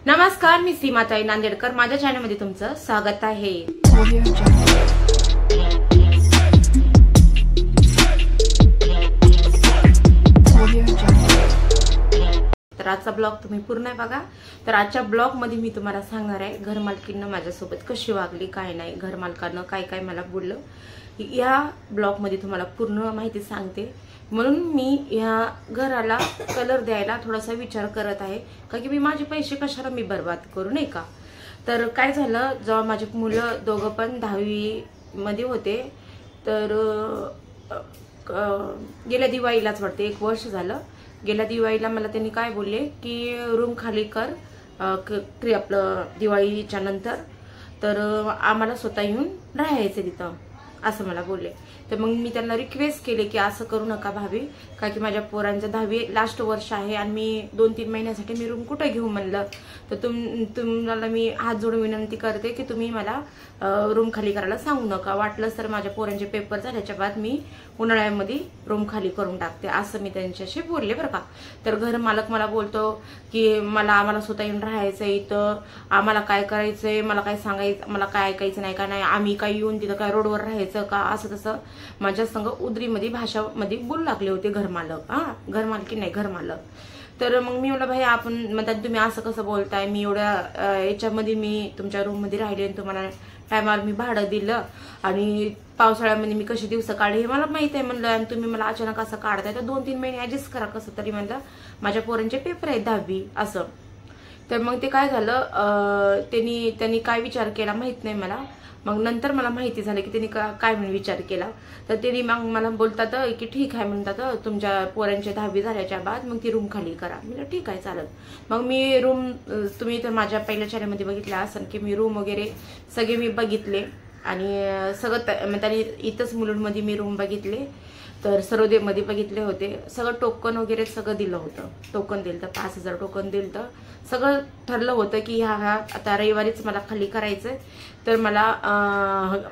नमस्कार, मी सीमाताई नांदेडकर. माझ्या चॅनलमध्ये तुमचं स्वागत आहे. तर आजचा ब्लॉग तुम्ही पूर्ण बघा. तर आजच्या ब्लॉग मध्ये मी तुम्हाला सांगणार आहे घरमालकीनं माझ्यासोबत कशी वागली, काय नाही, घरमालकानं काय काय मला बोललं, या ब्लॉग मध्ये तुम्हाला पूर्ण माहिती सांगते. म्हणून मी या घराला कलर द्यायला थोडासा विचार करत आहे, का की मी माझे पैसे कशाला मी बर्बाद करू, नाही का. तर काय झालं, जेव्हा माझे मुलं दोघं पण 10वी मध्ये होते, तर गेल्या दिवाळीलाच वाटते 1 वर्ष झालं, गेल्या दिवाळीला मला त्यांनी काय बोलले की रूम खाली कर आपलं दिवाळीच्या नंतर, तर आम्हाला स्वतः येऊन राहायचं तिथं, असं मला बोलले. तर मग मी त्यांना रिक्वेस्ट केले की असं करू नका भाभी, का की माझ्या पोरांचं 10वी लास्ट वर्ष आहे आणि मी 2-3 महिन्यासाठी मी रूम कुठे घेऊ म्हणलं. तर तुम्हाला मी हात जोडून विनंती करते की तुम्ही मला रूम खाली करायला सांगू नका. वाटलंच तर माझ्या पोरांचे पेपर झाल्याच्या बाद मी उन्हाळ्यामध्ये रूम खाली करून टाकते, असं मी त्यांच्याशी बोलले बरं का. तर घर मालक मला बोलतो की आम्हाला स्वतः येऊन राहायचं इथं, आम्हाला काय करायचंय, मला काय सांगायचं, मला काय ऐकायचं नाही का नाही, आम्ही काय येऊन तिथं काय रोडवर राहायचं का, असं तसं माझ्या संग उद्रीमध्ये भाषामध्ये बोलू लागले होते घरमालक. घरमालकी नाही, घरमालक. तर मग मी म्हणलं भाई आपण म्हणतात तुम्ही असं कसं बोलताय, मी एवढ्या याच्यामध्ये मी तुमच्या रूम मध्ये राहिले आणि तुम्हाला टायमावर मी भाडं दिलं आणि पावसाळ्यामध्ये मी कसे दिवस काढले हे मला माहित आहे म्हणलं, आणि तुम्ही मला अचानक असं काढताय, तर 2-3 महिने ऍडजस्ट करा कसं तरी म्हणलं, माझ्या पोरांचे पेपर आहेत 10वी असं. तर मग ते काय झालं, त्यांनी काय विचार केला माहित नाही मला. मग नंतर मला माहिती झालं की त्यांनी काय म्हणून विचार केला. तर त्यांनी मग मला बोलतात की ठीक आहे म्हणतात, तुमच्या पोरांच्या 10वी झाल्याच्या बाद मग ती रूम खाली करा. मी ठीक आहे चालत. मग मी रूम, तुम्ही तर माझ्या पहिल्या चॅनलमध्ये बघितलं असं की मी रूम वगैरे सगळे मी बघितले आणि सगळं त्यांनी इथंच मुलुंडमध्ये मी रूम बघितले, तर सरोदेमध्ये बघितले होते. सगळं टोकन वगैरे सगळं दिलं होतं, टोकन दिलं तर 5000 टोकन दिलं, तर सगळं ठरलं होतं की ह्या आता रविवारीच मला खाली करायचंय. तर मला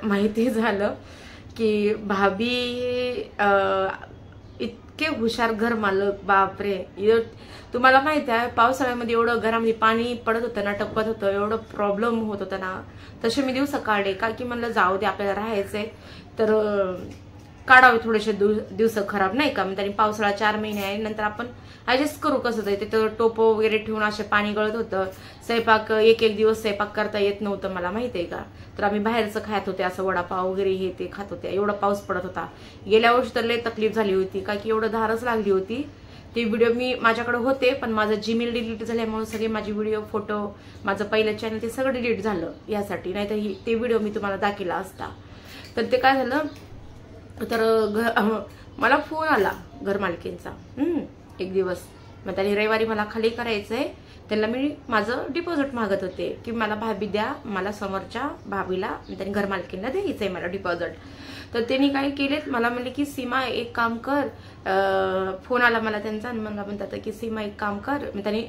माहिती झालं की भाभी इतके हुशार घर मालक, बापरे. तुम्हाला माहिती आहे पावसाळ्यामध्ये एवढं घरामध्ये पाणी पडत होतं ना, टपत होतं, एवढं प्रॉब्लेम होत होता ना, तसे मी दिवस काढले का की म्हणलं जाऊ दे आपल्याला राहायचंय तर काढावे थोडेसे दिवस खराब, नाही का. म्हणजे पावसाळा 4 महिने आहे, नंतर आपण ऍडजस्ट करू कसं तरी. तिथं टोप वगैरे ठेवून असे पाणी गळत होतं, स्वयंपाक एक दिवस स्वयंपाक करता येत नव्हतं मला, माहिती आहे का. तर आम्ही बाहेरचं खात होते, असं वडापाव वगैरे हे ते खात होते, एवढा पाऊस पडत होता. गेल्या वर्षी तर लय तकलीफ झाली होती, का की एवढं धारच लागली होती. ते व्हिडिओ मी माझ्याकडे होते, पण माझं जीमेल डिलीट झाल्यामुळे सगळे माझे व्हिडिओ फोटो, माझं पहिलं चॅनल ते सगळं डिलीट झालं यासाठी, नाही तर ते व्हिडिओ मी तुम्हाला दाखवला असता. तर ते काय झालं, तर मला फोन आला घरमालकींचा एक दिवस. मग त्यांनी रविवारी मला खाली करायचंय, त्यांना मी माझं डिपॉझिट मागत होते की मला भाभी द्या, मला समोरच्या भाभीला त्यांनी घरमालकींना द्यायचंय मला डिपॉझिट. तर त्यांनी काय केलेत, मला म्हणले की सीमा एक काम कर, फोन आला मला त्यांचा आणि मला म्हणतात की सीमा एक काम कर. त्यांनी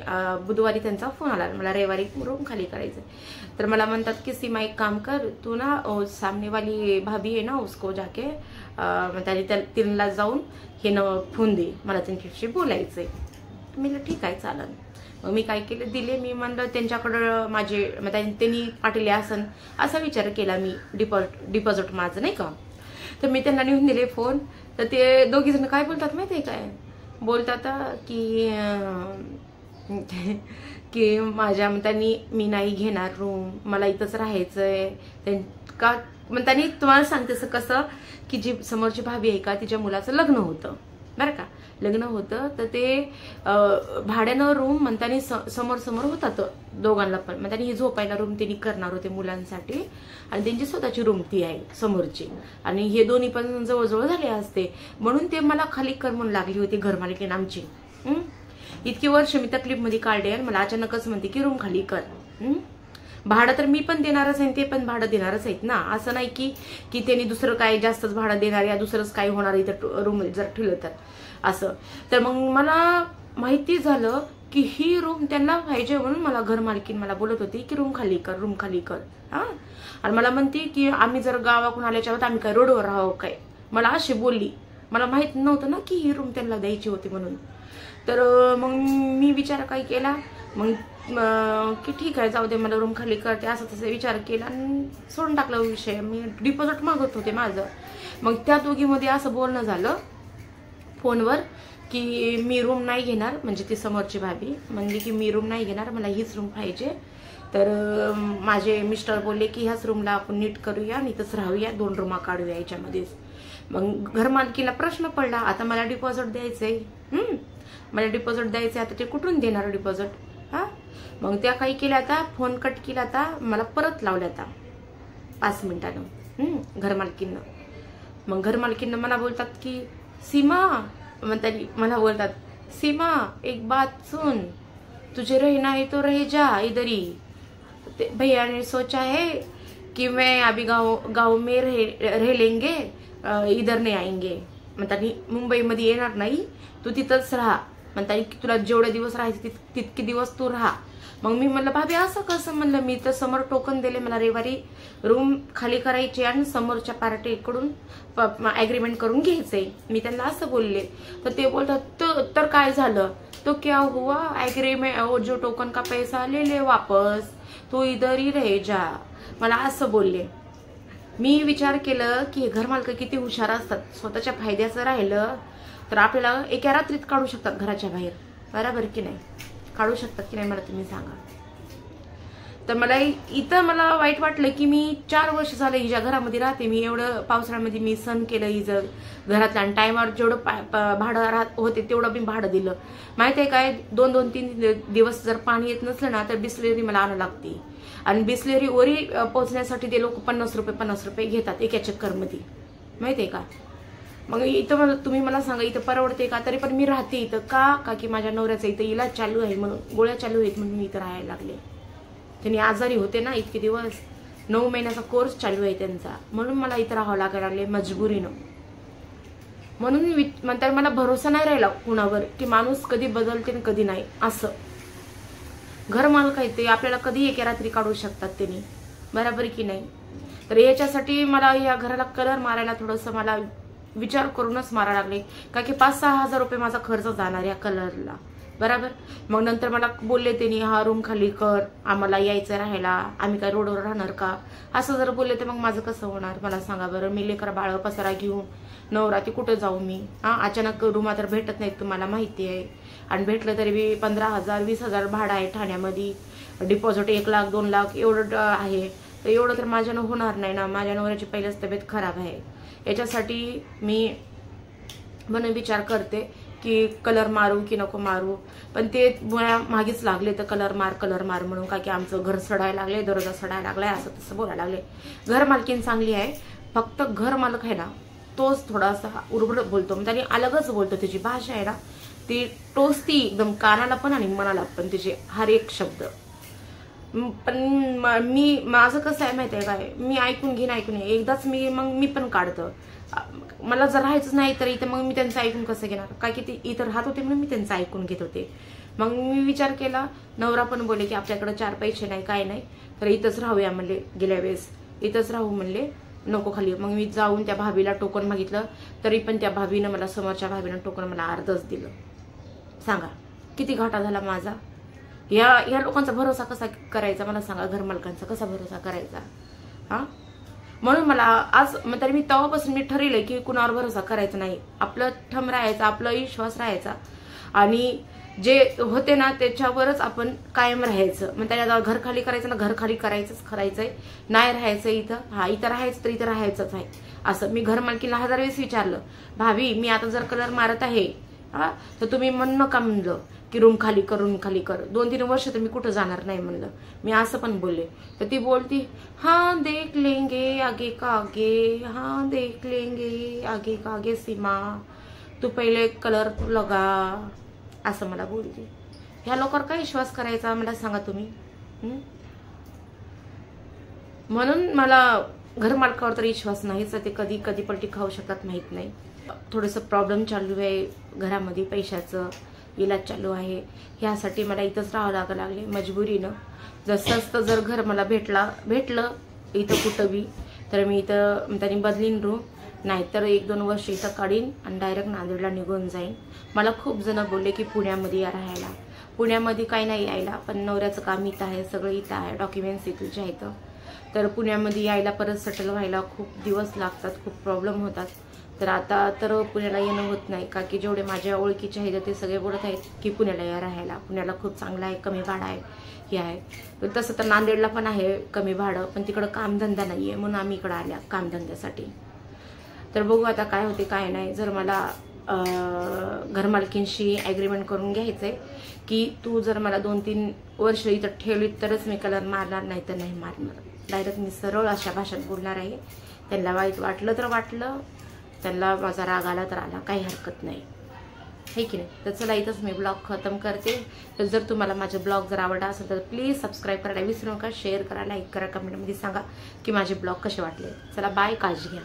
बुधवारी त्यांचा फोन आला, मला रविवारी रूम खाली करायचंय. तर मला म्हणतात की सीमा एक काम कर, तू ना सामने वाली भाभी आहे ना उसको जाके तिला जाऊन हे न फोन दे, मला त्यांच्याशी बोलायचंय. मी ठीक आहे चालन. मग मी काय केलं, दिले. मी म्हणलं त्यांच्याकडं माझे त्यांनी पाठवले असन असा विचार केला मी, डिपॉझिट माझं, नाही का. तर मी त्यांना नेऊन दिले फोन. तर ते दोघी जण काय बोलतात माहितीये काय, बोलतात की माझ्या म्हणतानी मी नाही घेणार रूम, मला इथंच राहायचंय का. म्हणतानी तुम्हाला सांगते कसं की जी समोरची भाभी आहे का, तिच्या मुलाचं लग्न होतं बरं का, लग्न होतं. तर ते भाड्यानं रूम म्हणतानी समोर होतात दोघांना पण, म्हणतानी ही झोपायला रूम त्यांनी करणार होते मुलांसाठी, आणि त्यांची स्वतःची रूम ती आहे समोरची, आणि हे दोन्ही पण जवळजवळ झाले असते. म्हणून ते मला खाली कर म्हणून लागली होती घरमालकीण आमची. इतकी वर्ष मी तकलीफ मध्ये काढले आणि मला अचानकच म्हणते की रूम खाली कर. भाडं तर मी पण देणारच आहे, ते पण भाडं देणारच आहेत ना. असं नाही की त्यांनी दुसरं काय जास्तच भाडं देणार या दुसरंच काय होणार इथं रूम जर ठेवलं तर असं. तर मग मला माहिती झालं की ही रूम त्यांना पाहिजे, म्हणून मला घरमालकीण मला बोलत होती की रूम खाली कर, रूम खाली कर. आणि मला म्हणते की आम्ही जर गावाकडून आल्याच्या वेळेस आम्ही काय रोडवर राहावं काय, मला अशी बोलली. मला माहित नव्हतं ना की ही रूम त्यांना द्यायची होती म्हणून. तर मग मी विचार काय केला, मग की ठीक आहे जाऊ दे, मला रूम खाली करते असं तसं विचार केला आणि सोडून टाकला विषय. मी डिपॉझिट मागत होते माझं. मग त्या दोघीमध्ये असं बोलणं झालं फोनवर की मी रूम नाही घेणार, म्हणजे ती समोरची भाभी म्हणली की मी रूम नाही घेणार, मला हीच रूम पाहिजे. तर माझे मिस्टर बोलले की ह्याच रूमला आपण नीट करूया आणि इथंच राहूया, 2 रूमा काढूया याच्यामध्येच. मग घरमालकीला प्रश्न पडला, आता मला डिपॉझिट द्यायचंय, मला डिपॉझिट द्यायचंय, आता ते कुठून देणार डिपॉझिट? हा, मग त्या काही केल्या, आता फोन कट केला, आता मला परत लावल्या आता 5 मिनिटानं घरमालकीनं. मग घरमालकीनं मला बोलतात की सीमा, म्हणतात मला बोलतात सीमा एक बात सुन, तुझे रहना है तो रह जा इधर ही, भैया ने सोचा है कि मैं अभी गाँव में रह लेंगे, इधर नहीं आएंगे. म्हणतात मुंबईमध्ये येणार नाही, तू तिथंच राहा. म्हणतात की तुला जेवढे दिवस राहायचे तितके दिवस तू राहा. मग मी म्हणलं भाभी असं कसं? म्हणलं मी तर समोर टोकन दिले, मला रविवारी रूम खाली करायची आणि समोरच्या पार्टीकडून ॲग्रीमेंट करून घ्यायचंय. मी त्यांना असं बोलले. तर ते बोलतात तर काय झालं? तो क्या हुआ, एग्रीमेंट जो टोकन का पैसा ले वापस, तू इधर ही रह जा. मला असं बोलले. मी विचार केलं की घरमालक किती हुशार असतात. स्वतःच्या फायद्याचं राहिलं तर आपल्याला एका रात्रीत काढू शकतात घराच्या बाहेर, बरोबर की नाही? काढू शकतात की नाही मला तुम्ही सांगा. तर मला इथं मला वाईट वाटलं की मी 4 वर्ष झालं हिच्या घरामध्ये राहते. मी एवढं पावसाळ्यामध्ये मी सहन केलं हिचं घरातलं, आणि टायमावर जेवढं भाडं होते तेवढं मी भाडं दिलं. माहिती आहे काय, 2-3 दिवस जर पाणी येत नसलं ना तर बिस्लेरी मला आणावं लागते. आणि बिस्लेरी ओरी पोहोचण्यासाठी ते लोक 50 रुपये घेतात एका चक्करमध्ये, माहिती आहे का? मग इथं तुम्ही मला सांगा इथं परवडते का? तरी पण मी राहते इथं का की माझ्या नवऱ्याचा इथं इलाज चालू आहे, म्हणून गोळ्या चालू आहेत म्हणून मी इथं राहायला लागले. त्यांनी आजारी होते ना इतके दिवस, 9 महिन्याचा कोर्स चालू आहे त्यांचा, म्हणून मला इथं राहावं लागायला लागले मजबुरीनं. म्हणून म्हणतात मला भरोसा नाही राहिला कुणावर की माणूस कधी बदलते आणि कधी नाही. असं घर मालक आहे ते आपल्याला कधी एका रात्री काढू शकतात त्यांनी, बरोबर की नाही? तर याच्यासाठी मला या घराला कलर मारायला थोडंसं मला विचार करूनच मारायला लागले, का की 5-6 हजार रुपये माझा खर्च जाणार या कलरला, बरोबर. मग नंतर मला बोलले त्यांनी हा रूम खाली कर, आम्हाला यायचं राहायला, आम्ही काय रोडवर राहणार का? असं जर बोलले तर मग माझं कसं होणार मला सांगा बरं. मी लेकर बाळ पसारा घेऊन नवरात्री कुठं जाऊ मी? अचानक रूम तर भेटत नाहीत, तुम्हाला माहिती आहे. आणि भेटलं तरी बी 15,000-20,000 भाडं आहे ठाण्यामध्ये, डिपॉझिट 1 लाख 2 लाख एवढं आहे. तर एवढं तर माझ्यानं होणार नाही ना, माझ्या नवऱ्याची पहिलेच तब्येत खराब आहे. याच्यासाठी मी म्हणून विचार करते की कलर मारू की नको मारू. पण ते मागेच लागले तर कलर मार म्हणून, का की आमचं घर सडायला लागले, दरवाजा सडायला लागलाय, असं तसं बोलायला लागले. घर मालकीन चांगली आहे, फक्त घर मालक आहे ना तोच थोडासा उरबड बोलतो, म्हणजे त्याने अलगच बोलतो. त्याची भाषा आहे ना ती टोचती एकदम कानाला पण आणि मनाला पण, त्याचे हर एक शब्द. पण माझं कसं आहे माहिती आहे काय, मी ऐकून घेईन एकदाच मी पण काढतं. मला जर राहायचंच नाही तर इथं मग मी त्यांचं ऐकून कसं घेणार? काय की ते इथं राहत होते म्हणून मी त्यांचं ऐकून घेत होते. मग मी विचार केला, नवरा पण बोलले की आपल्याकडे 4 पैसे नाही काय नाही, तर इथंच राहूया म्हणले. गेल्या वेळेस इथंच राहू म्हणले, नको खाली. मग मी जाऊन त्या भाभीला टोकन मागितलं, तरी पण त्या भाभीनं मला, समोरच्या भाभीनं टोकन मला अर्धच दिलं. सांगा किती घाटा झाला माझा. या लोकांचा भरोसा कसा करायचा मला सांगा, घरमालकांचा कसा भरोसा करायचा? हा, म्हणून मला आज तरी मी तेव्हापासून मी ठरवलंय की कुणावर भरोसा करायचा नाही. आपलं ठम राहायचा, आपला विश्वास राहायचा, आणि जे होते ना त्याच्यावरच आपण कायम राहायचं. मग त्याला घर खाली करायचं ना, घर खाली करायचंय, नाही राहायचं इथं, इथं राहायचं तर इथं राहायचंच आहे. असं मी घर मालकीला 1000 वेळेस विचारलं, भाभी मी आता जर कलर मारत आहे तर तुम्ही म्हणू नका म्हणलं की रूम खाली कर. 2-3 वर्ष तर मी कुठं जाणार नाही म्हणलं, मी असं पण बोलले. तर ती बोलती हाँ देख लेंगे आगे का आगे, हाँ देख लेंगे आगे का आगे सीमा, तू पहिले कलर लगा, असं मला बोलते. ह्या लोकांवर काय विश्वास करायचा मला सांगा तुम्ही? म्हणून मला घरमालकावर तर विश्वास नाहीच. ते कधी पलटी खाऊ शकतात माहित नाही. थोडंसं प्रॉब्लेम चालू आहे घरामध्ये, पैशाचं इलाज चालू आहे, ह्यासाठी मला इथंच राहावं लागले मजबुरीनं. जसं जर घर मला भेटलं इथं कुठं बी, तर मी इथं त्यांनी बदलीन रूम, नाहीतर 1-2 वर्ष इथं काढीन आणि डायरेक्ट नांदेडला निघून जाईन. मला खूप जण बोलले की पुण्यामध्ये या राहायला, पुण्यामध्ये काही नाही यायला, पण नवऱ्याचं काम इथं आहे, सगळं इथं आहे, डॉक्युमेंट्स इथलचे आहेत. तर पुण्यामध्ये यायला परत सेटल व्हायला खूप दिवस लागतात, खूप प्रॉब्लेम होतात. तर आता तर पुण्याला येणं होत नाही, का की जेवढे माझ्या ओळखीचे आहेत ते सगळे बोलत आहेत की पुण्याला या राहायला, पुण्याला खूप चांगलं आहे, कमी भाडं आहे, हे आहे. तर तसं तर नांदेडला पण आहे कमी भाडं, पण तिकडं कामधंदा नाही आहे, म्हणून आम्ही इकडं आल्या कामधंद्यासाठी. तर बघू आता काय होते काय नाही. जर मला घरमालकींशी ॲग्रीमेंट करून घ्यायचं आहे की तू जर मला 2-3 वर्ष इथं ठेवली तरच मी कलर मारणार, नाही तर नाही मारणार. डायरेक्ट मी सरळ अशा भाषेत बोलणार आहे. त्यांना वाईट वाटलं तर वाटलं, त्यांना माझा राग आला तर आला, काही हरकत नाही, है की नाही. तर चला इथंच मी ब्लॉग खतम करते. तर जर तुम्हाला माझे ब्लॉग जर आवडला असेल तर प्लीज सबस्क्राईब करायला विसरू नका, शेअर करा, लाईक करा, कमेंटमध्ये सांगा की माझे ब्लॉग कसे वाटले. चला बाय, काळजी घ्या.